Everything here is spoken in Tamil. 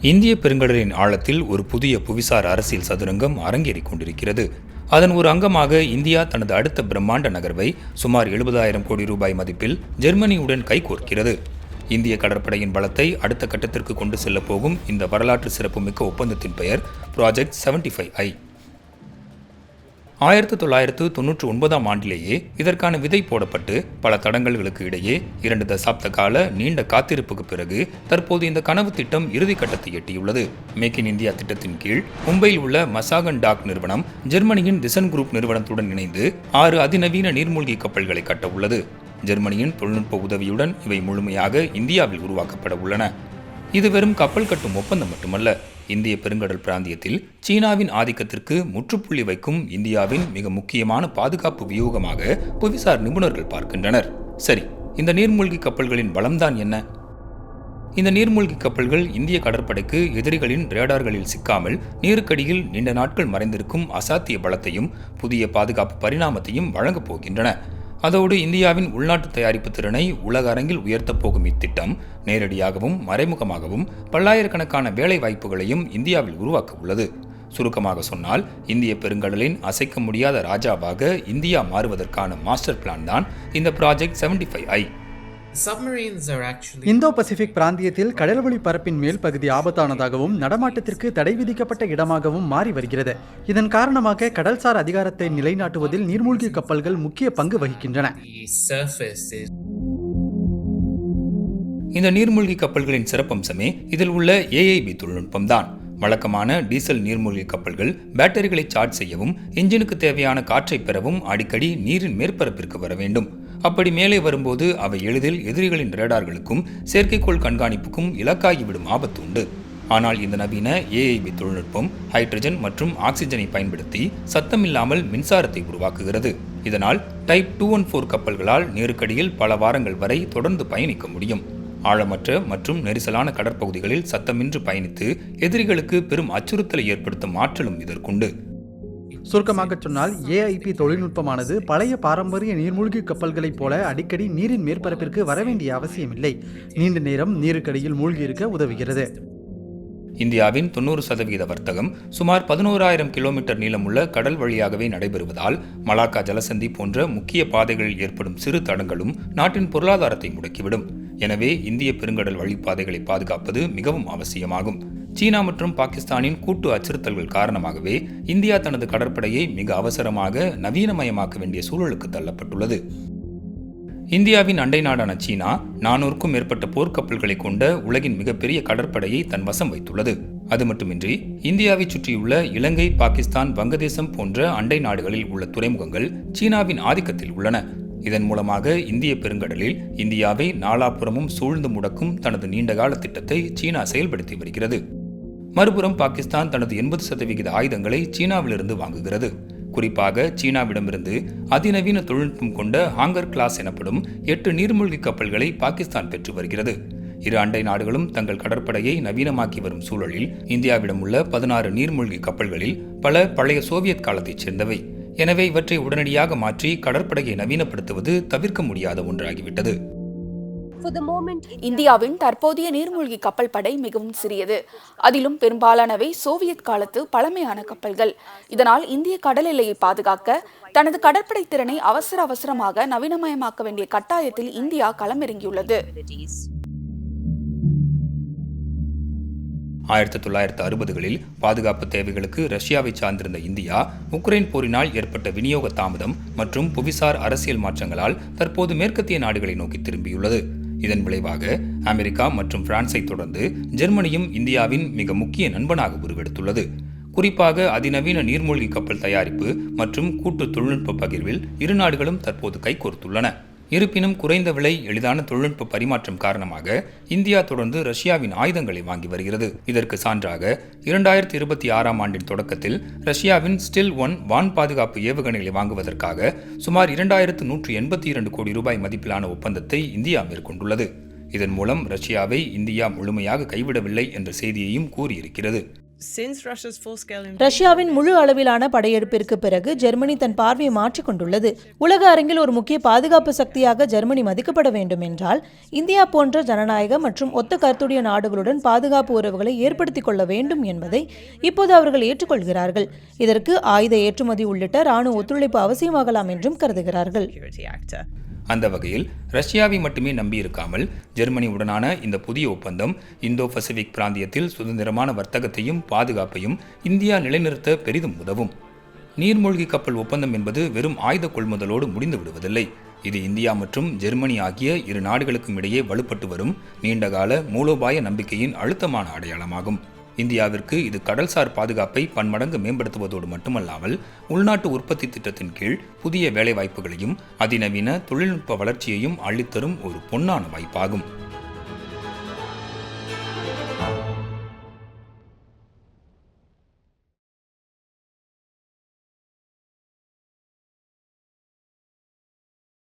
இந்திய பெருங்கடலின் ஆழத்தில் ஒரு புதிய புவிசார் அரசியல் சதுரங்கம் அரங்கேறிக் கொண்டிருக்கிறது. அதன் ஒரு அங்கமாக இந்தியா தனது அடுத்த பிரம்மாண்ட நகர்வை சுமார் 70,000 கோடி ரூபாய் மதிப்பில் ஜெர்மனியுடன் கைகோர்க்கிறது. இந்திய கடற்படையின் பலத்தை அடுத்த கட்டத்திற்கு கொண்டு செல்ல போகும் இந்த வரலாற்று சிறப்புமிக்க ஒப்பந்தத்தின் பெயர் ப்ராஜெக்ட் 75I. 1999ஆம் ஆண்டிலேயே இதற்கான விதை போடப்பட்டு பல தடங்கல்களுக்கு இடையே 2 தசாப்த கால நீண்ட காத்திருப்புக்கு பிறகு தற்போது இந்த கனவு திட்டம் இறுதிக்கட்டத்தை எட்டியுள்ளது. மேக் இன் இந்தியா திட்டத்தின் கீழ் மும்பையில் உள்ள மசாகன் டாக் நிறுவனம் ஜெர்மனியின் திசன் குரூப் நிறுவனத்துடன் இணைந்து 6 அதிநவீன நீர்மூழ்கி கப்பல்களை கட்ட உள்ளது. ஜெர்மனியின் தொழில்நுட்ப உதவியுடன் இவை முழுமையாக இந்தியாவில் உருவாக்கப்பட உள்ளன. இது வெறும் கப்பல் கட்டும் ஒப்பந்தம் மட்டுமல்ல, இந்திய பெருங்கடல் பிராந்தியத்தில் சீனாவின் ஆதிக்கத்திற்கு முற்றுப்புள்ளி வைக்கும் இந்தியாவின் மிக முக்கியமான பாதுகாப்பு வியூகமாக புவிசார் நிபுணர்கள் பார்க்கின்றனர். சரி, இந்த நீர்மூழ்கி கப்பல்களின் பலம்தான் என்ன? இந்த நீர்மூழ்கி கப்பல்கள் இந்திய கடற்படைக்கு எதிரிகளின் ரேடார்களில் சிக்காமல் நீருக்கடியில் நீண்ட நாட்கள் மறைந்திருக்கும் அசாத்திய பலத்தையும் புதிய பாதுகாப்பு பரிணாமத்தையும் வழங்கப் போகின்றன. அதோடு இந்தியாவின் உள்நாட்டு தயாரிப்பு திறனை உலக அரங்கில் உயர்த்தப் போகும் இத்திட்டம் நேரடியாகவும் மறைமுகமாகவும் பல்லாயிரக்கணக்கான வேலை வாய்ப்புகளையும் இந்தியாவில் உருவாக்க உள்ளது. சுருக்கமாக சொன்னால், இந்திய பெருங்கடலின் அசைக்க முடியாத ராஜாவாக இந்தியா மாறுவதற்கான மாஸ்டர் பிளான் தான் இந்த ப்ராஜெக்ட் 75I. இந்தோ பசிபிக் பிராந்தியத்தில் கடல்வழி பரப்பின் மேல் பகுதி ஆபத்தானதாகவும் நடமாட்டத்திற்கு தடை விதிக்கப்பட்ட இடமாகவும் மாறி வருகிறது. இதன் காரணமாக கடல்சார் அதிகாரத்தை நிலைநாட்டுவதில் நீர்மூழ்கி கப்பல்கள் முக்கிய பங்கு வகிக்கின்றன. இந்த நீர்மூழ்கி கப்பல்களின் சிறப்பம்சமே இதில் உள்ள AIB தொழில்நுட்பம்தான். வழக்கமான டீசல் நீர்மூழ்கி கப்பல்கள் பேட்டரிகளை சார்ஜ் செய்யவும் இன்ஜினுக்கு தேவையான காற்றை பெறவும் அடிக்கடி நீரின் மேற்பரப்பிற்கு வர வேண்டும். அப்படி மேலே வரும்போது அவை எளிதில் எதிரிகளின் ரேடார்களுக்கும் செயற்கைக்கோள் கண்காணிப்புக்கும் இலக்காகிவிடும் ஆபத்து உண்டு. ஆனால் இந்த நவீன AIB தொழில்நுட்பம் ஹைட்ரஜன் மற்றும் ஆக்சிஜனை பயன்படுத்தி சத்தமில்லாமல் மின்சாரத்தை உருவாக்குகிறது. இதனால் டைப் 214 கப்பல்களால் நீருக்கடியில் பல வாரங்கள் வரை தொடர்ந்து பயணிக்க முடியும். ஆழமற்ற மற்றும் நெரிசலான கடற்பகுதிகளில் சத்தமின்றி பயணித்து எதிரிகளுக்கு பெரும் அச்சுறுத்தலை ஏற்படுத்தும் ஆற்றலும் இதற்குண்டு. சுருக்கமாக சொன்னால், AIP தொழில்நுட்பமானது பழைய பாரம்பரிய நீர்மூழ்கி கப்பல்களைப் போல அடிக்கடி நீரின் மேற்பரப்பிற்கு வரவேண்டிய அவசியமில்லை. நீண்ட நேரம் நீருக்கடியில் மூழ்கி இருக்க உதவுகிறது. இந்தியாவின் 90% வர்த்தகம் சுமார் 11,000 கிலோமீட்டர் நீளமுள்ள கடல் வழியாகவே நடைபெறுவதால் மலாக்கா ஜலசந்தி போன்ற முக்கிய பாதைகளில் ஏற்படும் சிறு தடங்களும் நாட்டின் பொருளாதாரத்தை முடக்கிவிடும். எனவே இந்திய பெருங்கடல் வழிப்பாதைகளை பாதுகாப்பது மிகவும் அவசியமாகும். சீனா மற்றும் பாகிஸ்தானின் கூட்டு அச்சுறுத்தல்கள் காரணமாகவே இந்தியா தனது கடற்படையை மிக அவசரமாக நவீனமயமாக்க வேண்டிய சூழலுக்கு தள்ளப்பட்டுள்ளது. இந்தியாவின் அண்டை நாடான சீனா 400க்கும் மேற்பட்ட போர்க்கப்பல்களை கொண்ட உலகின் மிகப்பெரிய கடற்படையை தன் வசம் வைத்துள்ளது. அது மட்டுமின்றி இந்தியாவை சுற்றியுள்ள இலங்கை, பாகிஸ்தான், வங்கதேசம் போன்ற அண்டை நாடுகளில் உள்ள துறைமுகங்கள் சீனாவின் ஆதிக்கத்தில் உள்ளன. இதன் மூலமாக இந்திய பெருங்கடலில் இந்தியாவை நாலாபுறமும் சூழ்ந்து முடக்கும் தனது நீண்டகால திட்டத்தை சீனா செயல்படுத்தி வருகிறது. மறுபுறம் பாகிஸ்தான் தனது 80% ஆயுதங்களை சீனாவிலிருந்து வாங்குகிறது. குறிப்பாக சீனாவிடமிருந்து அதிநவீன தொழில்நுட்பம் கொண்ட ஹாங்கர் கிளாஸ் எனப்படும் 8 நீர்மூழ்கி கப்பல்களை பாகிஸ்தான் பெற்று வருகிறது. இரு அண்டை நாடுகளும் தங்கள் கடற்படையை நவீனமாக்கி வரும் சூழலில் இந்தியாவிடம் உள்ள 16 நீர்மூழ்கி கப்பல்களில் பல பழைய சோவியத் காலத்தைச் சேர்ந்தவை. எனவே இவற்றை உடனடியாக மாற்றி கடற்படையை நவீனப்படுத்துவது தவிர்க்க முடியாத ஒன்றாகிவிட்டது. இந்தியாவின் தற்போதைய நீர்மூழ்கி கப்பல் படை மிகவும் சிறியது. அதிலும் பெரும்பாலானவை சோவியத் காலத்து பழமையான கப்பல்கள். இதனால் இந்திய கடல் எல்லையை பாதுகாக்க தனது கடற்படை திறனை அவசரமாக நவீனமயமாக்க வேண்டிய கட்டாயத்தில் இந்தியா களமிறங்கியுள்ளது. 1960களில் பாதுகாப்பு தேவைகளுக்கு ரஷ்யாவை சார்ந்திருந்த இந்தியா உக்ரைன் போரினால் ஏற்பட்ட விநியோக தாமதம் மற்றும் புவிசார் அரசியல் மாற்றங்களால் தற்போது மேற்கத்திய நாடுகளை நோக்கி திரும்பியுள்ளது. இதன் விளைவாக அமெரிக்கா மற்றும் பிரான்ஸை தொடர்ந்து ஜெர்மனியும் இந்தியாவின் மிக முக்கிய நண்பனாக உருவெடுத்துள்ளது. குறிப்பாக அதிநவீன நீர்மூழ்கி கப்பல் தயாரிப்பு மற்றும் கூட்டு தொழில்நுட்ப பகிர்வில் இரு நாடுகளும் தற்போது கைகோர்த்துள்ளன. இருப்பினும் குறைந்த விலை, எளிதான தொழில்நுட்ப பரிமாற்றம் காரணமாக இந்தியா தொடர்ந்து ரஷ்யாவின் ஆயுதங்களை வாங்கி வருகிறது. இதற்கு சான்றாக 2026ஆம் ஆண்டின் தொடக்கத்தில் ரஷ்யாவின் ஸ்டில் 1 வான் பாதுகாப்பு ஏவுகணைகளை வாங்குவதற்காக சுமார் 2182 கோடி ரூபாய் மதிப்பிலான ஒப்பந்தத்தை இந்தியா மேற்கொண்டுள்ளது. இதன் மூலம் ரஷ்யாவை இந்தியா முழுமையாக கைவிடவில்லை என்ற செய்தியையும் கூறியிருக்கிறது. ரஷ்யாவின் முழு அளவிலான படையெடுப்பிற்கு பிறகு ஜெர்மனி தன் பார்வையை மாற்றிக்கொண்டுள்ளது. உலக அரங்கில் ஒரு முக்கிய பாதுகாப்பு சக்தியாக ஜெர்மனி மதிக்கப்பட வேண்டும் என்றால் இந்தியா போன்ற ஜனநாயக மற்றும் ஒத்த கருத்துடைய நாடுகளுடன் பாதுகாப்பு உறவுகளை ஏற்படுத்திக் கொள்ள வேண்டும் என்பதை இப்போது அவர்கள் ஏற்றுக்கொள்கிறார்கள். இதற்கு ஆயுத ஏற்றுமதி உள்ளிட்ட இராணுவ ஒத்துழைப்பு அவசியமாகலாம் என்றும் கருதுகிறார்கள். அந்த வகையில் ரஷ்யாவை மட்டுமே நம்பியிருக்காமல் ஜெர்மனியுடனான இந்த புதிய ஒப்பந்தம் இந்தோ பசிபிக் பிராந்தியத்தில் சுதந்திரமான வர்த்தகத்தையும் பாதுகாப்பையும் இந்தியா நிலைநிறுத்த பெரிதும் உதவும். நீர்மூழ்கி கப்பல் ஒப்பந்தம் என்பது வெறும் ஆயுத கொள்முதலோடு முடிந்து விடுவதில்லை. இது இந்தியா மற்றும் ஜெர்மனி ஆகிய இரு நாடுகளுக்கும் இடையே வலுப்பட்டு வரும் நீண்டகால மூலோபாய நம்பிக்கையின் அழுத்தமான அடையாளமாகும். இந்தியாவிற்கு இது கடல்சார் பாதுகாப்பை பன்மடங்கு மேம்படுத்துவதோடு மட்டுமல்லாமல் உள்நாட்டு உற்பத்தி திட்டத்தின் கீழ் புதிய வேலைவாய்ப்புகளையும் அதிநவீன தொழில்நுட்ப வளர்ச்சியையும் அள்ளித்தரும் ஒரு பொன்னான வாய்ப்பாகும்.